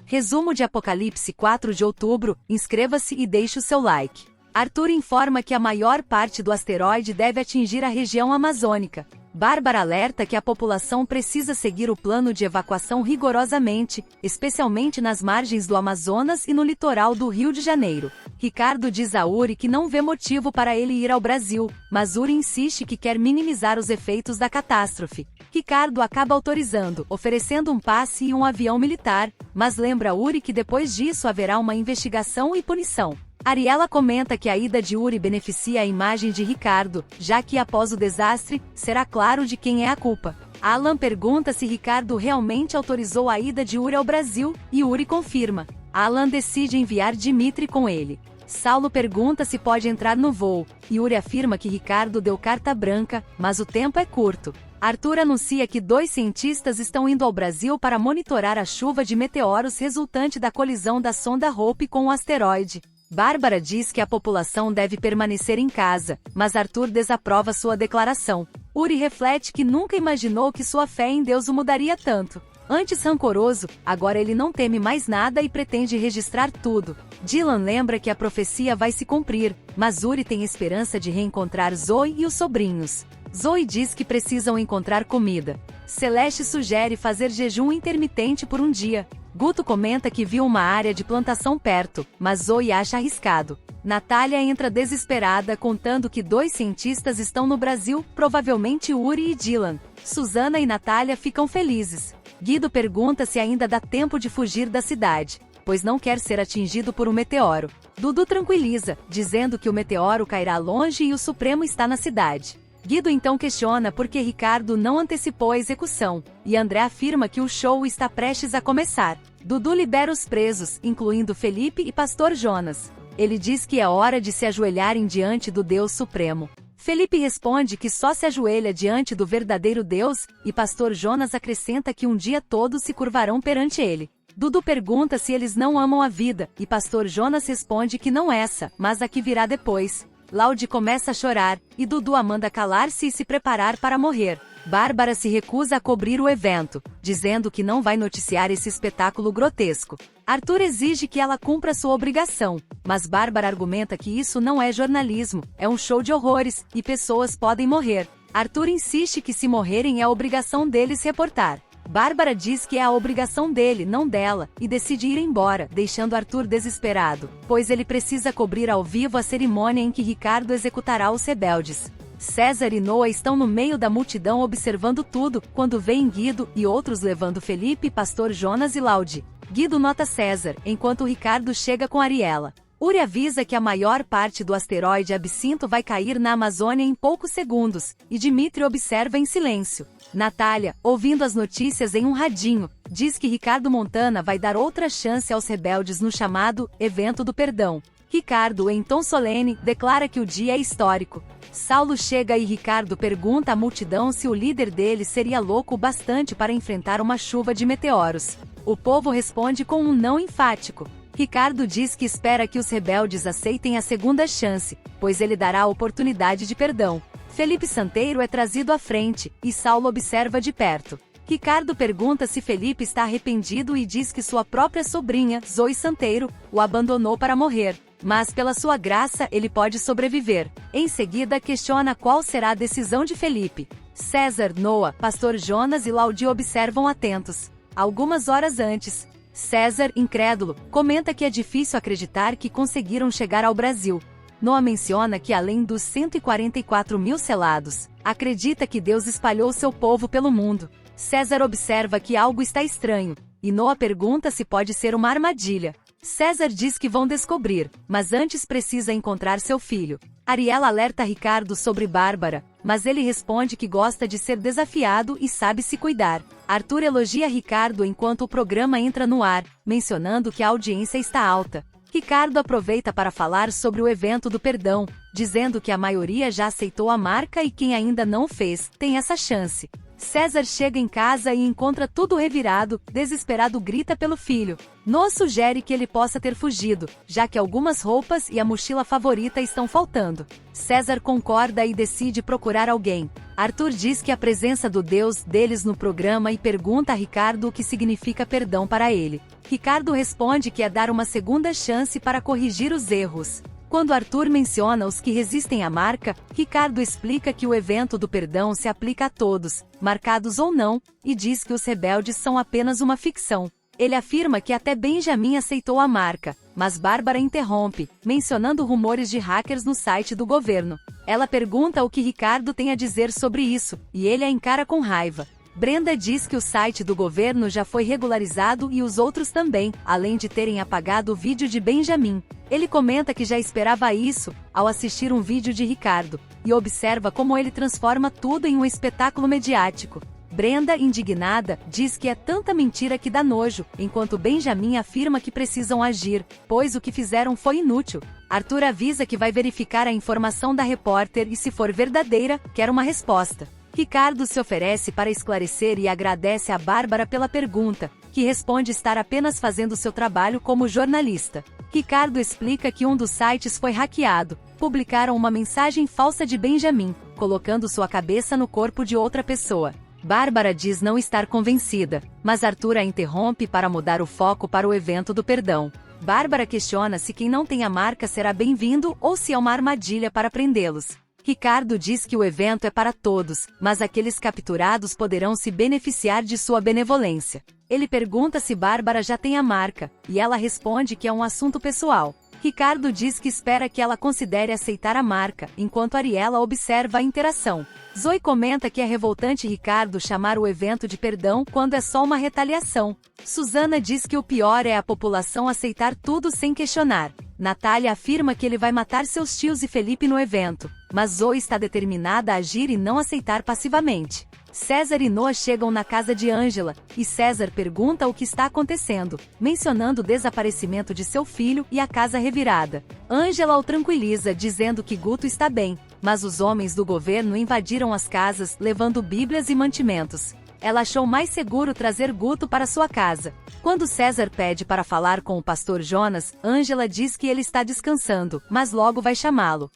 Resumo de Apocalipse 4 de outubro, inscreva-se e deixe o seu like. Arthur informa que a maior parte do asteroide deve atingir a região amazônica. Bárbara alerta que a população precisa seguir o plano de evacuação rigorosamente, especialmente nas margens do Amazonas e no litoral do Rio de Janeiro. Ricardo diz a Uri que não vê motivo para ele ir ao Brasil, mas Uri insiste que quer minimizar os efeitos da catástrofe. Ricardo acaba autorizando, oferecendo um passe e um avião militar, mas lembra Uri que depois disso haverá uma investigação e punição. Ariela comenta que a ida de Uri beneficia a imagem de Ricardo, já que após o desastre, será claro de quem é a culpa. Alan pergunta se Ricardo realmente autorizou a ida de Uri ao Brasil, e Uri confirma. Alan decide enviar Dimitri com ele. Saulo pergunta se pode entrar no voo, e Uri afirma que Ricardo deu carta branca, mas o tempo é curto. Arthur anuncia que 2 cientistas estão indo ao Brasil para monitorar a chuva de meteoros resultante da colisão da sonda Hope com o asteroide. Bárbara diz que a população deve permanecer em casa, mas Arthur desaprova sua declaração. Uri reflete que nunca imaginou que sua fé em Deus o mudaria tanto. Antes rancoroso, agora ele não teme mais nada e pretende registrar tudo. Dylan lembra que a profecia vai se cumprir, mas Uri tem esperança de reencontrar Zoe e os sobrinhos. Zoe diz que precisam encontrar comida. Celeste sugere fazer jejum intermitente por um dia. Guto comenta que viu uma área de plantação perto, mas Zoe acha arriscado. Natália entra desesperada contando que 2 cientistas estão no Brasil, provavelmente Uri e Dylan. Susana e Natália ficam felizes. Guido pergunta se ainda dá tempo de fugir da cidade, pois não quer ser atingido por um meteoro. Dudu tranquiliza, dizendo que o meteoro cairá longe e o Supremo está na cidade. Guido então questiona por que Ricardo não antecipou a execução, e André afirma que o show está prestes a começar. Dudu libera os presos, incluindo Felipe e Pastor Jonas. Ele diz que é hora de se ajoelharem diante do Deus Supremo. Felipe responde que só se ajoelha diante do verdadeiro Deus, e Pastor Jonas acrescenta que um dia todos se curvarão perante ele. Dudu pergunta se eles não amam a vida, e Pastor Jonas responde que não essa, mas a que virá depois. Laude começa a chorar, e Dudu a manda calar-se e se preparar para morrer. Bárbara se recusa a cobrir o evento, dizendo que não vai noticiar esse espetáculo grotesco. Arthur exige que ela cumpra sua obrigação, mas Bárbara argumenta que isso não é jornalismo, é um show de horrores, e pessoas podem morrer. Arthur insiste que se morrerem é a obrigação deles reportar. Bárbara diz que é a obrigação dele, não dela, e decide ir embora, deixando Arthur desesperado, pois ele precisa cobrir ao vivo a cerimônia em que Ricardo executará os rebeldes. César e Noah estão no meio da multidão observando tudo, quando veem Guido e outros levando Felipe, Pastor Jonas e Laude. Guido nota César, enquanto Ricardo chega com Ariela. Uri avisa que a maior parte do asteroide Absinto vai cair na Amazônia em poucos segundos, e Dimitri observa em silêncio. Natália, ouvindo as notícias em um radinho, diz que Ricardo Montana vai dar outra chance aos rebeldes no chamado Evento do Perdão. Ricardo, em tom solene, declara que o dia é histórico. Saulo chega e Ricardo pergunta à multidão se o líder dele seria louco o bastante para enfrentar uma chuva de meteoros. O povo responde com um não enfático. Ricardo diz que espera que os rebeldes aceitem a segunda chance, pois ele dará a oportunidade de perdão. Felipe Santeiro é trazido à frente, e Saulo observa de perto. Ricardo pergunta se Felipe está arrependido e diz que sua própria sobrinha, Zoe Santeiro, o abandonou para morrer, mas pela sua graça ele pode sobreviver. Em seguida questiona qual será a decisão de Felipe. César, Noah, Pastor Jonas e Laude observam atentos. Algumas horas antes, César, incrédulo, comenta que é difícil acreditar que conseguiram chegar ao Brasil. Noah menciona que além dos 144 mil selados, acredita que Deus espalhou seu povo pelo mundo. César observa que algo está estranho, e Noah pergunta se pode ser uma armadilha. César diz que vão descobrir, mas antes precisa encontrar seu filho. Ariela alerta Ricardo sobre Bárbara, mas ele responde que gosta de ser desafiado e sabe se cuidar. Arthur elogia Ricardo enquanto o programa entra no ar, mencionando que a audiência está alta. Ricardo aproveita para falar sobre o evento do perdão, dizendo que a maioria já aceitou a marca e quem ainda não fez, tem essa chance. César chega em casa e encontra tudo revirado, desesperado grita pelo filho. Noah sugere que ele possa ter fugido, já que algumas roupas e a mochila favorita estão faltando. César concorda e decide procurar alguém. Arthur diz que a presença do Deus deles no programa e pergunta a Ricardo o que significa perdão para ele. Ricardo responde que é dar uma segunda chance para corrigir os erros. Quando Arthur menciona os que resistem à marca, Ricardo explica que o evento do perdão se aplica a todos, marcados ou não, e diz que os rebeldes são apenas uma ficção. Ele afirma que até Benjamin aceitou a marca, mas Bárbara interrompe, mencionando rumores de hackers no site do governo. Ela pergunta o que Ricardo tem a dizer sobre isso, e ele a encara com raiva. Brenda diz que o site do governo já foi regularizado e os outros também, além de terem apagado o vídeo de Benjamin. Ele comenta que já esperava isso, ao assistir um vídeo de Ricardo, e observa como ele transforma tudo em um espetáculo mediático. Brenda, indignada, diz que é tanta mentira que dá nojo, enquanto Benjamin afirma que precisam agir, pois o que fizeram foi inútil. Arthur avisa que vai verificar a informação da repórter e, se for verdadeira, quer uma resposta. Ricardo se oferece para esclarecer e agradece a Bárbara pela pergunta, que responde estar apenas fazendo seu trabalho como jornalista. Ricardo explica que um dos sites foi hackeado, publicaram uma mensagem falsa de Benjamin, colocando sua cabeça no corpo de outra pessoa. Bárbara diz não estar convencida, mas Arthur a interrompe para mudar o foco para o evento do perdão. Bárbara questiona se quem não tem a marca será bem-vindo ou se é uma armadilha para prendê-los. Ricardo diz que o evento é para todos, mas aqueles capturados poderão se beneficiar de sua benevolência. Ele pergunta se Bárbara já tem a marca, e ela responde que é um assunto pessoal. Ricardo diz que espera que ela considere aceitar a marca, enquanto Ariela observa a interação. Zoe comenta que é revoltante Ricardo chamar o evento de perdão quando é só uma retaliação. Susana diz que o pior é a população aceitar tudo sem questionar. Natália afirma que ele vai matar seus tios e Felipe no evento, mas Zoe está determinada a agir e não aceitar passivamente. César e Noah chegam na casa de Ângela, e César pergunta o que está acontecendo, mencionando o desaparecimento de seu filho e a casa revirada. Ângela o tranquiliza dizendo que Guto está bem, mas os homens do governo invadiram as casas, levando bíblias e mantimentos. Ela achou mais seguro trazer Guto para sua casa. Quando César pede para falar com o pastor Jonas, Ângela diz que ele está descansando, mas logo vai chamá-lo.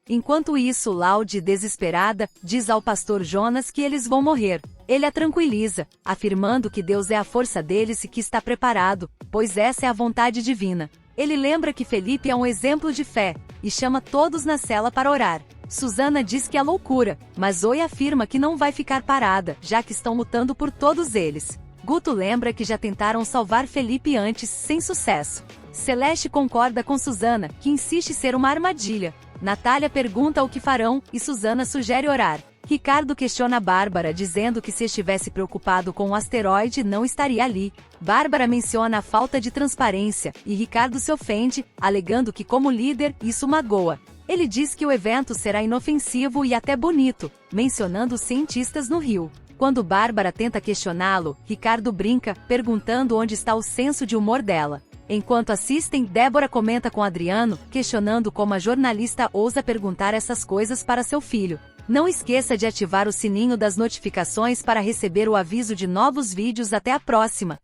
Enquanto isso, Laude, desesperada, diz ao pastor Jonas que eles vão morrer. Ele a tranquiliza, afirmando que Deus é a força deles e que está preparado, pois essa é a vontade divina. Ele lembra que Felipe é um exemplo de fé, e chama todos na cela para orar. Susana diz que é loucura, mas Zoe afirma que não vai ficar parada, já que estão lutando por todos eles. Guto lembra que já tentaram salvar Felipe antes, sem sucesso. Celeste concorda com Susana, que insiste ser uma armadilha. Natália pergunta o que farão, e Susana sugere orar. Ricardo questiona Bárbara, dizendo que se estivesse preocupado com o asteroide não estaria ali. Bárbara menciona a falta de transparência, e Ricardo se ofende, alegando que como líder, isso magoa. Ele diz que o evento será inofensivo e até bonito, mencionando os cientistas no Rio. Quando Bárbara tenta questioná-lo, Ricardo brinca, perguntando onde está o senso de humor dela. Enquanto assistem, Débora comenta com Adriano, questionando como a jornalista ousa perguntar essas coisas para seu filho. Não esqueça de ativar o sininho das notificações para receber o aviso de novos vídeos. Até a próxima!